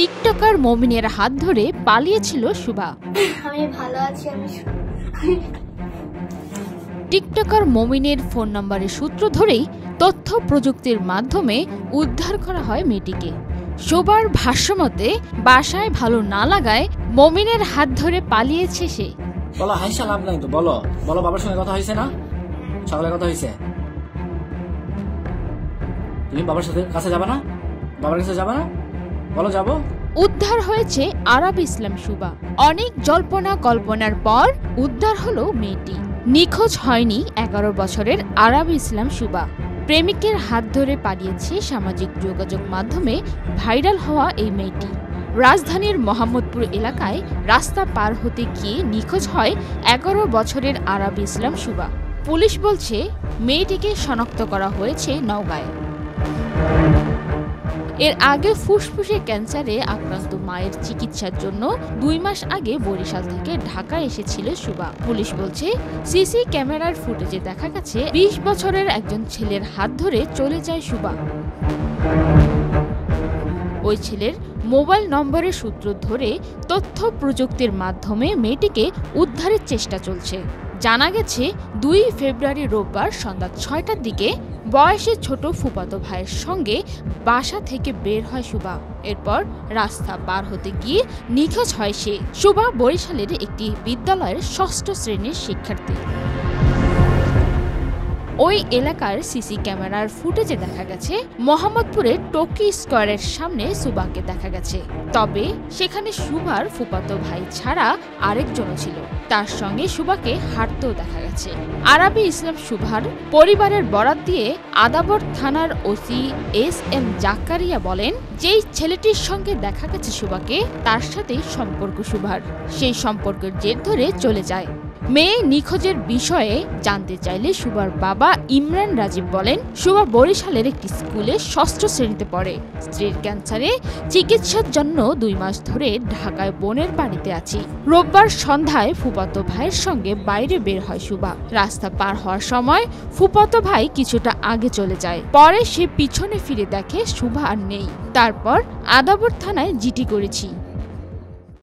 TikToker মমিনের হাত ধরে পালিয়েছিল শুভা। আমি ভালো আছি। টিকটকার মমিনের ফোন নম্বরের সূত্র ধরেই তথ্য প্রযুক্তির মাধ্যমে উদ্ধার করা হয় মেয়েটিকে। শুভার ভাষ্যমতে বাসায় ভালো না লাগায় মমিনের হাত ধরে পালিয়েছে সে। বলো হাইসা লাভ নাই তো, বলো বলো বাবার সঙ্গে কথা হয়েছে না? সকালে কথা হয়েছে? তুমি বাবার সাথে কাছে যাবে না? বাবার কাছে যাবে না? বলো যাবো। উদ্ধার হয়েছে আরাব ইসলাম শুভা। অনেক জল্পনা কল্পনার পর উদ্ধার হলো মেয়েটি। নিখোঁজ হয়নি 11 বছরের আরাব ইসলাম শুভা। প্রেমিকের হাত ধরে পালিয়েছে সামাজিক যোগাযোগ মাধ্যমে ভাইরাল হওয়া এই মেয়েটি। রাজধানীর মোহাম্মদপুর এলাকায় রাস্তা পার হতে গিয়ে নিখোঁজ হয় 11 বছরের আরাব ইসলাম শুভা। পুলিশ বলছে মেয়েটিকে শনাক্ত করা হয়েছে নওগাঁয়। এর আগে ফুসফুসে ক্যান্সারে আক্রান্ত মায়ের চিকিৎসার জন্য 2 মাস আগে বরিশাল থেকে ঢাকা এসেছিল শুভা। পুলিশ বলছে সিসি ক্যামেরার ফুটেজে দেখা গেছে 20 বছরের একজন ছেলের হাত ধরে চলে যায় শুভা। ওই ছেলের মোবাইল নম্বরের সূত্র ধরে তথ্য প্রযুক্তির মাধ্যমে মেয়েটিকে উদ্ধারের চেষ্টা চলছে। জানা গেছে 2 ফেব্রুয়ারি রোববার সন্ধ্যা 6টার দিকে বয়সে ছোট ফুফাতো ভাইয়ের সঙ্গে বাসা থেকে বের হয় শুভা। এরপর রাস্তা পার হতে গিয়ে নিখোঁজ হয় সে। শুভা বরিশালের একটি বিদ্যালয়ের 6ষ্ঠ শ্রেণীর শিক্ষার্থী। ওই এলাকার সিসি ক্যামেরার ফুটেজে দেখা গেছে মোহাম্মদপুরের টোকি স্কয়ারের সামনে শুভাকে দেখা গেছে। তবে সেখানে শুভার ফুফাতো ভাই ছাড়া আরেকজনও ছিল। তার সঙ্গে শুভাকে হাঁটতেও দেখা গেছে। আরাবি ইসলাম শুভার পরিবারের বরাত দিয়ে আদাবর থানার ওসি SM জাকারিয়া বলেন, যেই ছেলেটির সঙ্গে দেখা গেছে শুভাকে তার সাথেই সম্পর্ক শুভার। সেই সম্পর্কের জের ধরে চলে যায়। মেয়ে নিখোঁজের বিষয়ে জানতে চাইলে শুভার বাবা ইমরান রাজীব বলেন, শুভা বরিশালের একটি স্কুলে 6ষ্ঠ শ্রেণীতে পড়ে। স্ত্রীর ক্যান্সারে চিকিৎসার জন্য 2 মাস ধরে ঢাকায় বোনের বাড়িতে আছি। রোববার সন্ধ্যায় ফুফাতো ভাইয়ের সঙ্গে বাইরে বের হয় শুভা। রাস্তা পার হওয়ার সময় ফুফাতো ভাই কিছুটা আগে চলে যায়। পরে সে পিছনে ফিরে দেখে শুভা আর নেই। তারপর আদাবর থানায় জিডি করেছি।